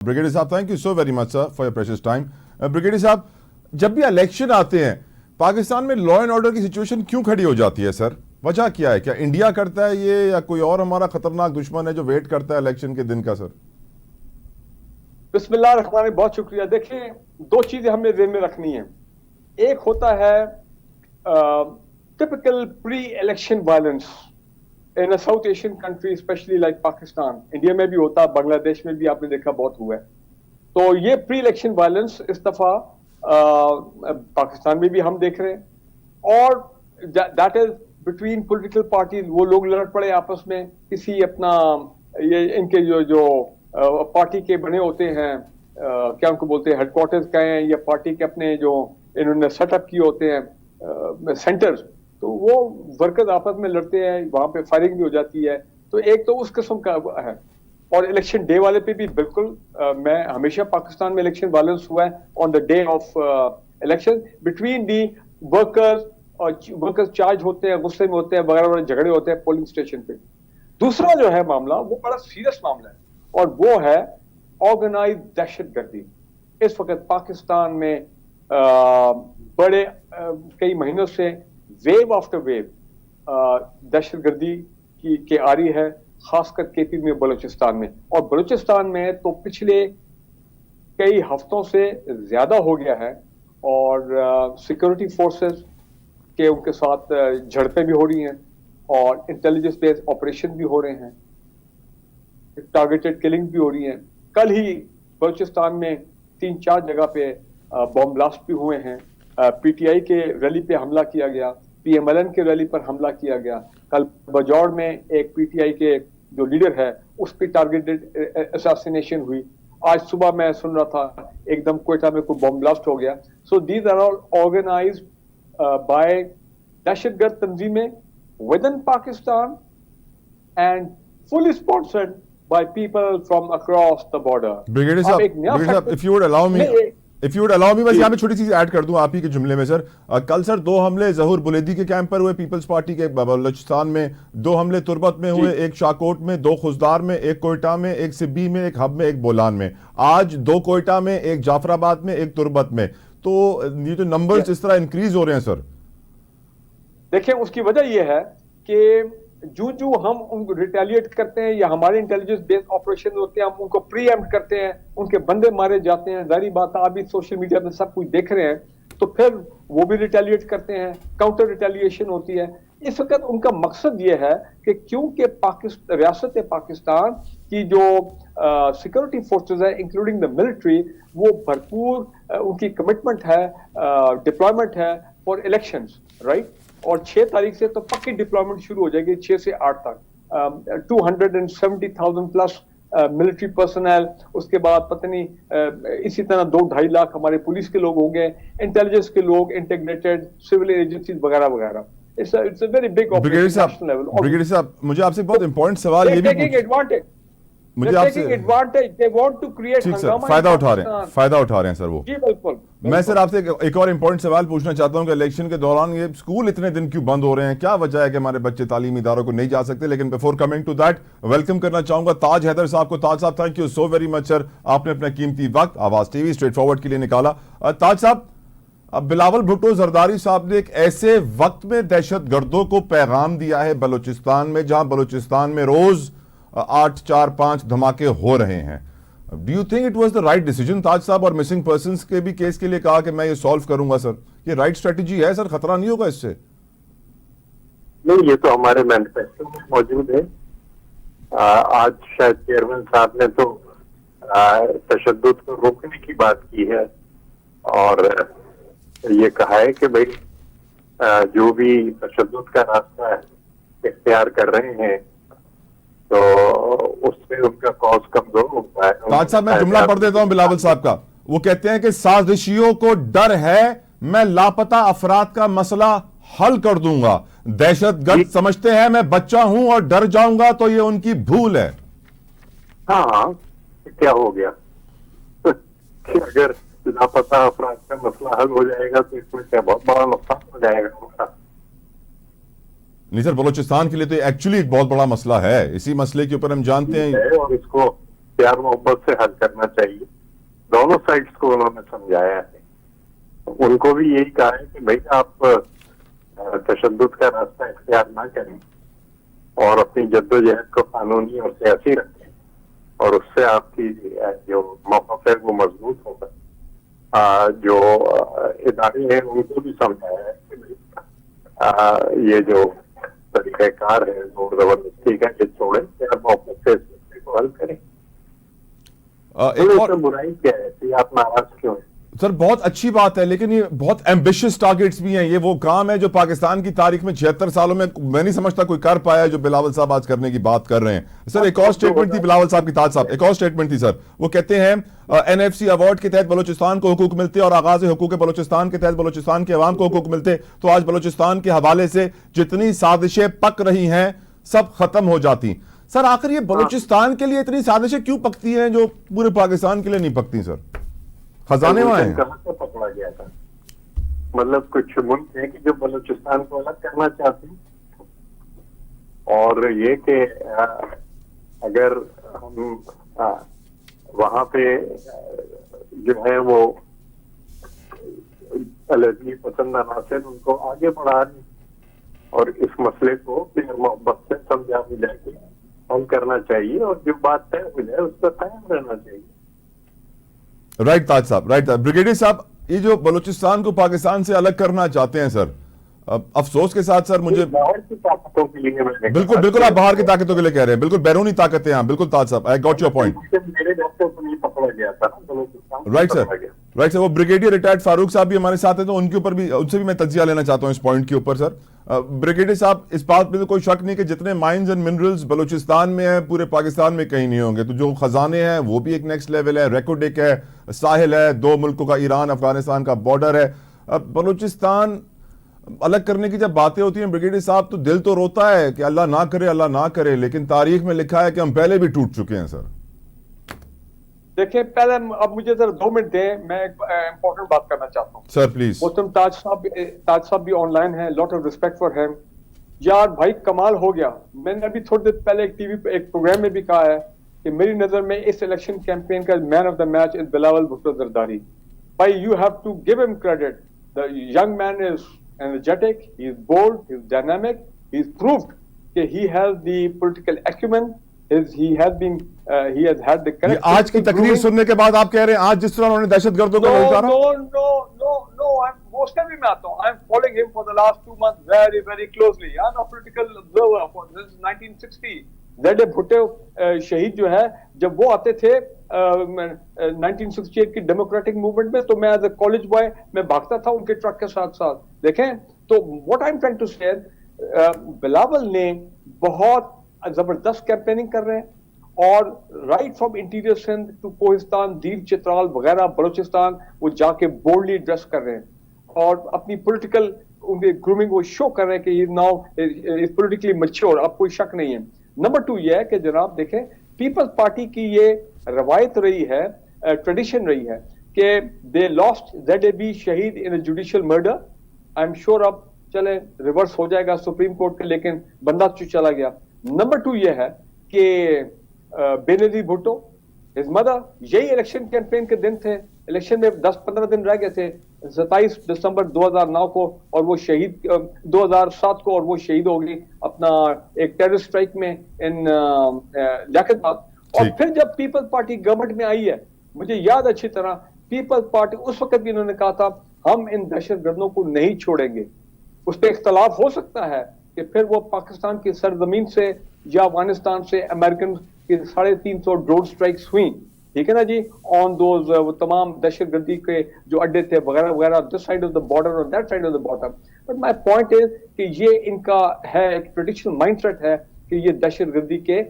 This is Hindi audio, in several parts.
ब्रिगेडियर साहब, thank you so very much sir for your precious time. Brigadier साहब, जब भी इलेक्शन आते हैं पाकिस्तान में लॉ एंड ऑर्डर की सिचुएशन क्यों खड़ी हो जाती है सर? वजह क्या है? क्या इंडिया करता है ये या कोई और हमारा खतरनाक दुश्मन है जो वेट करता है इलेक्शन के दिन का सर? बिस्मिल्लाह रहमान रहीम, बहुत शुक्रिया। देखिए, दो चीजें हमें ध्यान में रखनी है। एक होता है typical pre election violence in a south Asian country specially like Pakistan. India में भी होता है, बांग्लादेश में भी आपने देखा बहुत हुआ है। तो ये प्री इलेक्शन वायलेंस इस दफा पाकिस्तान में भी हम देख रहे हैं, और that is between political parties. वो लोग लड़ पड़े आपस में, किसी अपना ये इनके जो पार्टी के बने होते हैं, क्या उनको बोलते हैं, हेडक्वार्टर्स कहें या पार्टी के अपने जो इन्होंने सेटअप किए होते हैं सेंटर्स, तो वो वर्कर्स आपस में लड़ते हैं, वहां पे फायरिंग भी हो जाती है। तो एक तो उस किस्म का है। और इलेक्शन डे वाले पे भी बिल्कुल मैं हमेशा पाकिस्तान में इलेक्शन वायलेंस हुआ है on the day of election between the workers, और वर्कर्स चार्ज होते हैं, गुस्से में होते हैं, वगैरह वगैरह झगड़े होते हैं पोलिंग स्टेशन पे। दूसरा जो है मामला, वो बड़ा सीरियस मामला है, और वो है ऑर्गेनाइज दहशतगर्दी। इस वक्त पाकिस्तान में बड़े कई महीनों से वेव आफ्टर वेव दहशतगर्दी की आ रही है, खासकर केपी में, बलूचिस्तान में। और बलूचिस्तान में तो पिछले कई हफ्तों से ज्यादा हो गया है, और सिक्योरिटी फोर्सेस के उनके साथ झड़पें भी हो रही हैं, और इंटेलिजेंस बेस्ड ऑपरेशन भी हो रहे हैं, टारगेटेड किलिंग भी हो रही है। कल ही बलूचिस्तान में 3-4 जगह पे बॉम्ब ब्लास्ट भी हुए हैं। पीटीआई के रैली पे हमला किया गया, पीएमएलएन के रैली पर हमला किया गया। कल बजौड़ में एक पीटीआई के जो लीडर है उस पर टारगेटेड असैसिनेशन हुई। आज सुबह मैं सुन रहा था एकदम क्वेटा में कोई बॉम्ब ब्लास्ट हो गया। So these are all organised by दहशतगर्द तंजीमें within Pakistan and fully sponsored by people from across the border. Brigadier साहब, if you would allow me, बस यहाँ पे छोटी सी ऐड कर दूं आप ही के जुमले में सर। कल सर 2 हमले ज़हूर बुलेदी के कैंप पर हुए पीपल्स पार्टी के बलूचिस्तान में, 2 हमले तुर्बत में हुए, एक शाकोट में, 2 खुजदार में, एक कोयटा में, एक सिब्बी में, एक हब में, एक बोलान में। आज 2 कोयटा में, एक जाफराबाद में, एक तुर्बत में। तो ये जो नंबर्स इस तरह इंक्रीज हो रहे हैं सर, देखिए उसकी वजह यह है कि जो हम उनको रिटेलिएट करते हैं या हमारे इंटेलिजेंस बेस्ड ऑपरेशन होते हैं, हम उनको प्रीएम्प्ट करते हैं, उनके बंदे मारे जाते हैं। जारी बात है, अभी सोशल मीडिया में सब कुछ देख रहे हैं, तो फिर वो भी रिटेलिएट करते हैं, काउंटर रिटेलिएशन होती है। इस वक्त उनका मकसद ये है कि क्योंकि रियासत पाकिस्तान की जो सिक्योरिटी फोर्सेज है इंक्लूडिंग द मिलिट्री, वो भरपूर उनकी कमिटमेंट है, डिप्लॉयमेंट है फॉर इलेक्शंस, राइट। और 6 तारीख से तो पक्की डिप्लॉयमेंट शुरू हो जाएगी, 6 से 8 तक 270,000 प्लस मिलिट्री पर्सनल। उसके बाद पता नहीं इसी तरह 2-2.5 लाख हमारे पुलिस के लोग होंगे, इंटेलिजेंस के लोग, इंटीग्रेटेड सिविल एजेंसीज वगैरह वगैरह। It's a very big operation level. Brigadier साहब, मुझे आपसे बहुत इंपॉर्टेंट सवाल ये भी एडवांटेज, मुझे आपसे दे वांट टू क्रिएट हंगामा, फायदा उठा रहे हैं सर वो। जी बिल्कुल। मैं सर आपसे एक और इंपॉर्टेंट सवाल पूछना चाहता हूं कि इलेक्शन के दौरान ये स्कूल इतने दिन क्यों बंद हो रहे हैं? क्या वजह है कि हमारे बच्चे तालीमी इदारों को नहीं जा सकते? लेकिन before coming to that, welcome करना चाहूंगा ताज हैदर साहब को। Taj sahab, thank you so very much sir, आपने अपना कीमती वक्त आवाज टीवी स्ट्रेट फॉरवर्ड के लिए निकाला। ताज साहब, अब बिलावल भुट्टो जरदारी साहब ने एक ऐसे वक्त में दहशतगर्दों को पैगाम दिया है बलूचिस्तान में, जहां बलूचिस्तान में रोज 8-4-5 धमाके हो रहे हैं। Do you think it was the right decision Taj साहब? और मिसिंग पर्संस के भी केस के लिए कहा कि मैं ये सॉल्व करूंगा सर, ये राइट स्ट्रेटजी है सर? खतरा नहीं होगा इससे? नहीं, ये तो हमारे मैनिफेस्टो में मौजूद है। आज शायद चेयरमैन साहब ने तो तशद्दुद को रोकने की बात की है, और ये कहा है कि भाई जो भी तशद्दुद का रास्ता है इख्तियार कर रहे हैं तो उससे उनका कॉज कमजोर होता है। ताज साहब, मैं जुमला पढ़ देता हूं बिलावल साहब का। वो कहते हैं कि साजिशियों को डर है, मैं लापता अफराद का मसला हल कर दूंगा। दहशतगर्द समझते हैं मैं बच्चा हूं और डर जाऊंगा, तो ये उनकी भूल है। हाँ, क्या हो गया कि अगर लापता अफराद का मसला हल हो जाएगा तो इसमें क्या बहुत बड़ा नुकसान हो जाएगा? नहीं सर, बलूचिस्तान के लिए तो एक्चुअली एक बहुत बड़ा मसला है। इसी मसले के ऊपर हम जानते हैं, और इसको प्यार मोहब्बत से हल करना चाहिए। दोनों साइड्स को उन्होंने समझाया है। उनको भी यही कहा है कि भाई आप तशद्दुद का रास्ता इख्तियार ना करें और अपनी जद्दोजहद को कानूनी और सियासी रखें, और उससे आपकी जो मौक़िफ़ है वो मजबूत होगा। जो इदारे हैं उनको भी समझाया है कि ये जो तरीक़ाकार है जोर जबरदस्ती का, ये छोड़ें, प्यार मोहब्बत से इस मसले को हल करें। एक और इसमें बुराई क्या है कि आप नाराज क्यों हैं? सर बहुत अच्छी बात है, लेकिन ये बहुत एम्बिशियस टारगेट्स भी हैं। ये वो काम है जो पाकिस्तान की तारीख में 76 सालों में मैं नहीं समझता कोई कर पाया है, जो बिलावल साहब आज करने की बात कर रहे हैं। सर एक और स्टेटमेंट थी बिलावल साहब की, ताज साहब एक और स्टेटमेंट थी सर, वो कहते हैं एनएफसी अवार्ड के तहत बलूचिस्तान को हुकूक मिलते और आगाज हुकूक बलूचिस्तान के तहत बलूचिस्तान के अवाम को हुकूक मिलते तो आज बलूचिस्तान के हवाले से जितनी साजिशें पक रही हैं सब खत्म हो जाती। सर आखिर ये बलूचिस्तान के लिए इतनी साजिशें क्यों पकती हैं जो पूरे पाकिस्तान के लिए नहीं पकती? सर खजाने वहां हैं। कहां से पकड़ा गया था? मतलब कुछ मुल्क है कि जो बलूचिस्तान को अलग करना चाहते हैं, और ये कि अगर हम वहां पे जो है वो अलगी पसंद अनासर उनको आगे बढ़ा रहे, और इस मसले को प्यार मोहब्बत से समझा बुझा के हल करना चाहिए, और जो बात तय हो जाए उस पर कायम रहना चाहिए। राइट ताज साहब, राइट ब्रिगेडियर साहब, ये जो बलूचिस्तान को पाकिस्तान से अलग करना चाहते हैं सर, अफसोस के साथ सर मुझे बाहर की ताकतों के लिए बिल्कुल बिल्कुल आप बाहर की ताकतों के लिए कह रहे हैं, बिल्कुल बैरूनी ताकतें हैं, बिल्कुल ताज साहब आई गॉट योर पॉइंट। मेरे डॉक्टर को नहीं पकड़ा गया था ना Balochistan, right sir, right sir. वो ब्रिगेडियर रिटायर्ड फारूक साहब भी हमारे साथ हैं, तो उनके ऊपर भी, उनसे भी मैं तज्जिया लेना चाहता हूं इस पॉइंट के ऊपर। सर ब्रिगेडियर साहब, इस बात में तो कोई शक नहीं कि जितने माइंस एंड मिनरल्स बलूचिस्तान में है पूरे पाकिस्तान में कहीं नहीं होंगे, तो जो खजाने हैं वो भी एक नेक्स्ट लेवल है, रेकोडिक है, साहिल है, दो मुल्कों का ईरान अफगानिस्तान का बॉर्डर है। अब बलूचिस्तान अलग करने की जब बातें होती हैं ब्रिगेडियर साहब, तो दिल तो रोता है कि अल्लाह ना करे, अल्लाह ना करे, लेकिन तारीख में लिखा है कि हम पहले भी टूट चुके हैं। सर देखिए, पहले अब मुझे जरा 2 मिनट दें, मैं एक इंपॉर्टेंट बात करना चाहता हूँ। Sir please. मोहतरम ताज साहब भी ऑनलाइन है, lot of respect for him. यार भाई कमाल हो गया। मैंने अभी थोड़ी देर पहले एक टीवी पे एक प्रोग्राम में भी कहा है कि मेरी नजर में इस इलेक्शन कैंपेन का man of the match is Bilawal Bhutto Zardari. भाई you have to give him credit. The young man is energetic, he is bold, he is dynamic, he is proved that he has the political acumen, he has had the correct। आज की तकरीर सुनने के बाद आप कह रहे हैं आज जिस तरह उन्होंने दहशतगर्दों को ललकारा? No, वो उसमें भी मैं आता हूँ। I am following him for the last 2 months very, very closely. I am a political observer for since 1960. ZA Bhutto शहीद जो है, जब वो आते थे 1968 की डेमोक्रेटिक मूवमेंट में, तो मैं एज ए कॉलेज बॉय मैं भागता था उनके ट्रक के साथ साथ। देखें तो what I am trying to say, Bilawal ने बहुत जबरदस्त कैंपेनिंग कर रहे हैं, और right from interior Sindh to Kohistan, दीव चित्राल वगैरह बलूचिस्तान, वो जाके बोल्डली ड्रेस कर रहे हैं और अपनी पॉलिटिकल उनके ग्रूमिंग वो शो कर रहे हैं कि ही नाउ इज पॉलिटिकली मैच्योर। अब कोई शक नहीं है। नंबर 2 ये है कि जनाब देखें, पीपल्स पार्टी की ये रवायत रही है, ट्रेडिशन रही है कि दे लॉस्ट ZAB शहीद in a judicial murder. I am sure अब चले रिवर्स हो जाएगा सुप्रीम कोर्ट के, लेकिन बंदा चला गया। नंबर 2 ये है कि बेनजीर भुट्टो, हिज मदर, यही इलेक्शन कैंपेन के दिन थे, इलेक्शन में 10-15 दिन रह गए थे 27 दिसंबर 2009 को, और वो शहीद 2007 को, और वो शहीद हो गई अपना एक टेररिस्ट स्ट्राइक में इन लियाकतबाद। और फिर जब पीपल्स पार्टी गवर्नमेंट में आई है, मुझे याद अच्छी तरह, पीपल्स पार्टी उस वक्त भी इन्होंने कहा था हम इन दहशतगर्दों को नहीं छोड़ेंगे। उस पर इख्तलाफ हो सकता है कि फिर वो पाकिस्तान की सरजमीन से या अफगानिस्तान से अमेरिकन की 350 ड्रोन स्ट्राइक्स हुई, ठीक है ना जी, ऑन दोज वो तमाम दहशतगर्दी के जो अड्डे थे वगैरह वगैरह, this side of the border और that side of the border. But my point is कि ये इनका है एक ट्रेडिशनल माइंडसेट है कि ये दहशतगर्दी के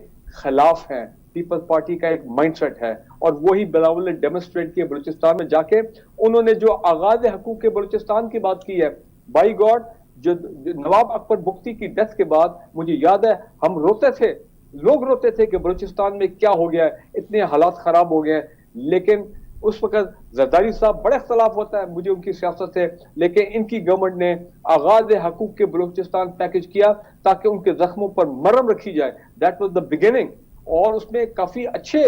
खिलाफ है। पीपल्स पार्टी का एक माइंडसेट है, और वही बिलावल ने डेमोन्स्ट्रेट किया बलूचिस्तान में जाके। उन्होंने जो आगाज हकूक के बलूचिस्तान की बात की है, बाई गॉड, जो नवाब अकबर बुख्ती की डेथ के बाद मुझे याद है हम रोते थे, लोग रोते थे कि बलूचिस्तान में क्या हो गया है, इतने हालात खराब हो गए हैं। लेकिन उस वक्त जरदारी साहब, बड़ा इख्तलाफ होता है मुझे उनकी सियासत से, लेकिन इनकी गवर्नमेंट ने आगाज हकूक के बलूचिस्तान पैकेज किया ताकि उनके जख्मों पर मरहम रखी जाए। That was the beginning. और उसमें काफी अच्छे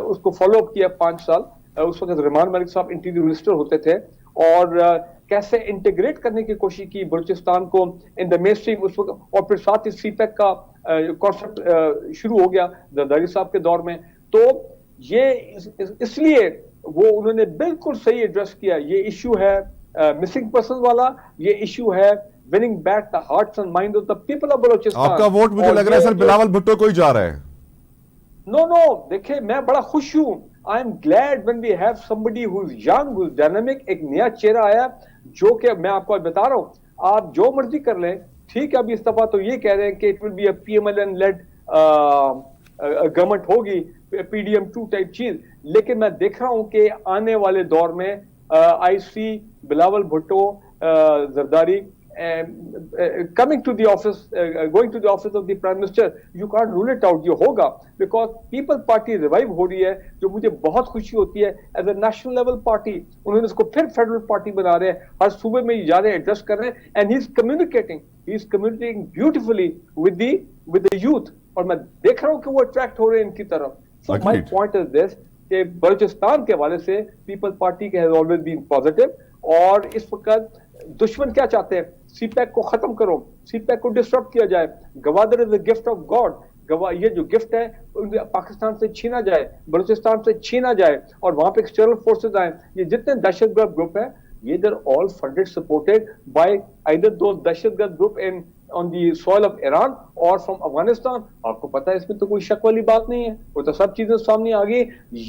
उसको फॉलो अप किया 5 साल। उस वक्त रहमान मलिक साहब इंटीरियर मिनिस्टर होते थे और कैसे इंटीग्रेट करने की कोशिश की बलूचिस्तान को इन द मेन स्ट्रीम उस वक्त, और फिर साथ ही सीपैक का कॉन्सेप्ट शुरू हो गया जरदारी साहब के दौर में। तो ये इसलिए वो उन्होंने बिल्कुल सही एड्रेस किया। ये इश्यू है मिसिंग पर्सन वाला, ये इश्यू है winning back the hearts and mind of the people of Balochistan. आपका वोट मुझे लग रहा है सर बिलावल भुट्टो को ही जा रहा है। नो, देखिए मैं बड़ा खुश हूं। I am glad when we have somebody who is young, who is dynamic. एक नया चेहरा आया जो कि मैं आपको बता रहा हूं, आप जो मर्जी कर लें, ठीक है। अभी इस दफा तो ये कह रहे हैं कि it will be a PMLN lead government होगी, PDM2 टाइप चीज, लेकिन मैं देख रहा हूं कि आने वाले दौर में आई सी Bilawal Bhutto, Zardari coming to the office, going to the office of the Prime Minister. You can't rule it out, ये होगा, because People Party revive हो रही है, जो मुझे बहुत खुशी होती है। As a national level party, उन्होंने इसको फिर फेडरल पार्टी बना रहे हैं, हर सूबे में जा रहे हैं, एड्रेस कर रहे हैं, and he is communicating beautifully with the youth, और मैं देख रहा हूँ कि वो अट्रैक्ट हो रहे हैं इनकी तरफ। So my point is this, कि बलूचिस्तान के हवाले से पीपल पार्टी के has always been positive, और इस वक्त दुश्मन क्या चाहते हैं, सीपैक को खत्म करो, सीपैक को डिस्टर्ब किया जाए। Gwadar is the gift of God, ये जो गिफ्ट है पाकिस्तान से छीना जाए, बलूचिस्तान से छीना जाए, और वहां पे एक्सटर्नल फोर्सेस आए। ये जितने दहशतगर्द ग्रुप है, ये they're all funded supported by either दो दहशतगर्द group in on the soil of Iran or from Afghanistan. आपको पता है, इसमें तो कोई शक वाली बात नहीं है, वो तो सब चीजें सामने आ गई।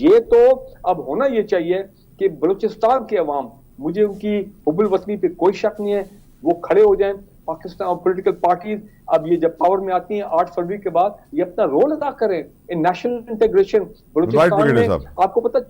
ये तो अब होना ये चाहिए कि बलूचिस्तान के अवाम, मुझे उनकी हुब्बुल वतनी पे कोई शक नहीं है, वो खड़े हो जाएं। पाकिस्तान और पॉलिटिकल पार्टीज अब ये जब पावर में आती हैं 8 फरवरी के बाद, ये अपना रोल अदा करें इन नेशनल इंटीग्रेशन। बलूचिस्तान में आपको पता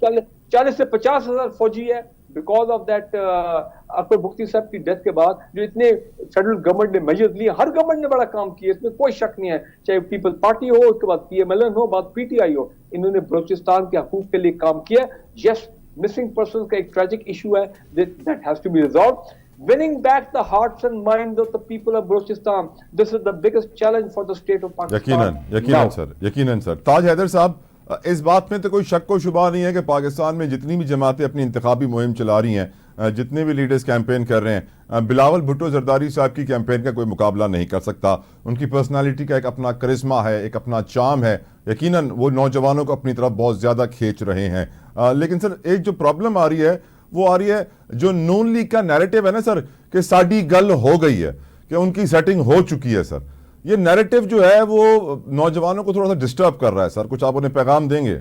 40 से 50 हजार फौजी है, because of that Akbar Bugti साहब की डेथ के बाद जो इतने फेडरल गवर्नमेंट ने मेजर्स लिए, हर गवर्नमेंट ने बड़ा काम किया, इसमें कोई शक नहीं है। चाहे पीपल पार्टी हो, उसके बाद PMLN हो, बाद PTI हो, इन्होंने बलूचिस्तान के हकूक के लिए काम किया। यस, मिसिंग पर्सन का एक ट्रेजिक इशू है, that has to be resolved. Winning back the hearts and minds of the people of Balochistan, this is the biggest challenge for the state of Pakistan. यकीनन सर। ताज हैदर साहब, इस बात में तो कोई शक व शुबा नहीं है कि पाकिस्तान में जितनी भी जमातें अपनी इंतखाबी मुहिम चला रही हैं, जितने भी लीडर्स कैंपेन कर रहे हैं, बिलावल भुट्टो जरदारी साहब की कैंपेन का कोई मुकाबला नहीं कर सकता। उनकी पर्सनालिटी का एक अपना करिश्मा है, एक अपना चार्म है, यकीनन वो नौजवानों को अपनी तरफ बहुत ज़्यादा खींच रहे हैं। लेकिन सर एक जो प्रॉब्लम आ रही है, वो आ रही है जो नून लीग का नैरेटिव है ना सर, कि साड़ी गल हो गई है, कि उनकी सेटिंग हो चुकी है सर, ये नैरेटिव जो है वो नौजवानों को थोड़ा सा डिस्टर्ब कर रहा है सर। कुछ आप उन्हें पैगाम देंगे?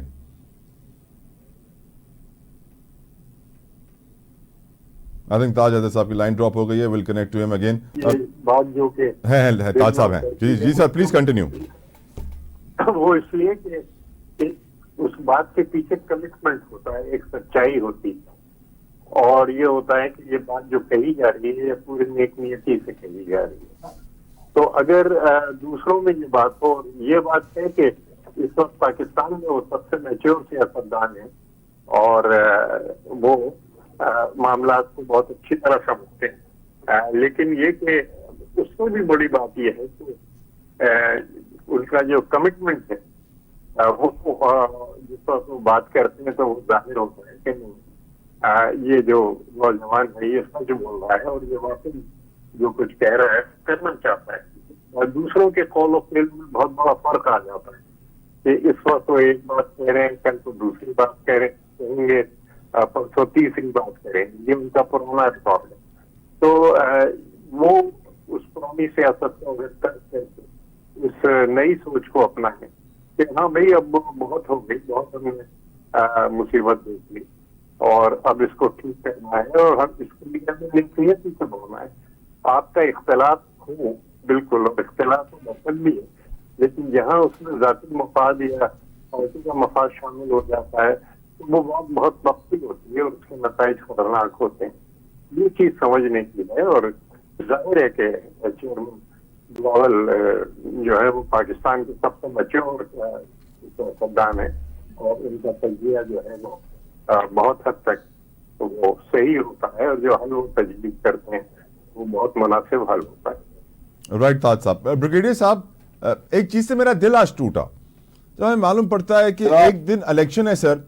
आई थिंक ताज हैदर साहब की लाइन ड्रॉप हो गई है, will connect to him again. बात जो के है ताज साहब हैं जी सर, प्लीज कंटिन्यू। वो इसलिए कि उस बात के पीछे कमिटमेंट होता है, एक सच्चाई होती है, और ये होता है कि ये बात जो कही जा रही है पूरी नेक नियति से कही जा रही है। तो अगर दूसरों में ये बात हो, ये बात है कि इस वक्त पाकिस्तान में वो सबसे मैच्योर सियासतदान है और वो मामला को बहुत अच्छी तरह समझते हैं, लेकिन ये कि उसमें भी बड़ी बात ये है कि उनका जो कमिटमेंट है वो जिस वक्त वो बात करते हैं तो वो जाहिर होता है कि ये जो नौजवान है ये सच बोल रहा है और ये वाकई जो कुछ कह रहा है करना चाहता है। और दूसरों के कॉल ऑफ फेल में बहुत बड़ा फर्क आ जाता है कि इस वक्त वो एक बात कह रहे हैं, कल तो दूसरी बात कहेंगे, परसों तीसरी बात करेंगे। ये उनका पुराना रिकॉर्ड है। तो वो उस पुरानी सियासत को अगर करते इस नई सोच को अपनाएं कि हाँ भाई अब बहुत हो गई, बहुत हमने मुसीबत देख ली और अब इसको ठीक करना है और हम इसके लिए नियति से बोलना है। आपका इख्तलाफ हो बिल्कुल, और इख्तलाफ तो मतलब भी है, लेकिन जहाँ उसमें जाती मफाद या पार्टी का मफाद शामिल हो जाता है तो वो बहुत मख्ती होती है और उसके नताइज खतरनाक होते हैं। ये चीज समझने की है और जाहिर है कि चेयरमैन बिलावल जो है वो पाकिस्तान के सबसे मैच्योर सियासतदान है और उनका तजिया जो है वो बहुत हद तक तो वो सही होता है और जो हल वो तजवीज़ करते हैं वो बहुत मुनासिब हल होता है। राइट ताज साहब। ब्रिगेडियर साहब, एक चीज से मेरा दिल आज टूटा तो हमें मालूम पड़ता है कि एक दिन इलेक्शन है सर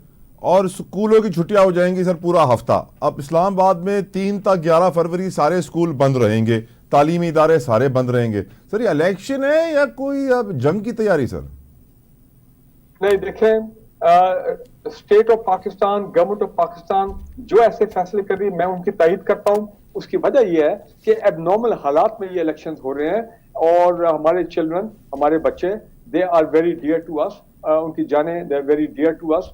और स्कूलों की छुट्टियां हो जाएंगी सर पूरा हफ्ता। अब इस्लामाबाद में 3 तक 11 फरवरी सारे स्कूल बंद रहेंगे, तालीमी इदारे सारे बंद रहेंगे। सर ये इलेक्शन है या कोई अब जंग की तैयारी सर? नहीं, देखें, state of Pakistan, government of Pakistan जो ऐसे फैसले कर रही है मैं उनकी तायद करता हूं। उसकी वजह यह है कि एबनॉर्मल हालात में ये इलेक्शंस हो रहे हैं और हमारे चिल्ड्रन, हमारे बच्चे, they are very dear to us, उनकी जानें they are very dear to us.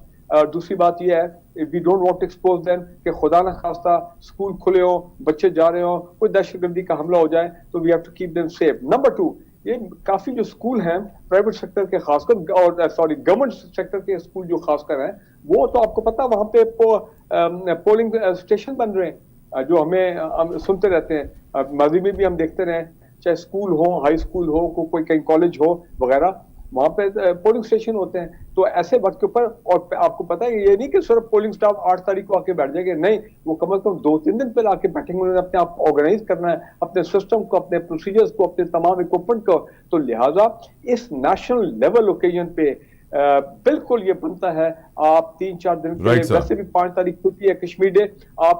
दूसरी बात यह है we don't want to expose them कि खुदा न खास्ता स्कूल खुले हो, बच्चे जा रहे हो, कोई दहशतगर्दी का हमला हो जाए, तो we have to keep them safe. Number 2, ये काफी जो स्कूल हैं प्राइवेट सेक्टर के खासकर और सॉरी गवर्नमेंट सेक्टर के स्कूल जो खासकर हैं, वो तो आपको पता है वहां पे पोलिंग स्टेशन बन रहे हैं जो हम सुनते रहते हैं। माजी में भी हम देखते रहे, चाहे स्कूल हो, हाई स्कूल हो, कोई कहीं कॉलेज हो वगैरह, वहां पे पोलिंग स्टेशन होते हैं। तो ऐसे वक्त के ऊपर, और आपको पता है ये नहीं कि सिर्फ पोलिंग स्टाफ 8 तारीख को आके बैठ जाएंगे, नहीं, वो कम से कम 2-3 दिन पहले आके बैठेंगे। उन्होंने अपने आप ऑर्गेनाइज करना है, अपने सिस्टम को, अपने प्रोसीजर्स को, अपने तमाम इक्विपमेंट को। तो लिहाजा इस नेशनल लेवल ओकेजन पे बिल्कुल ये बनता है आप 3-4 दिन के लिए, वैसे भी 5 तारीख छुट्टी है कश्मीर डे, आप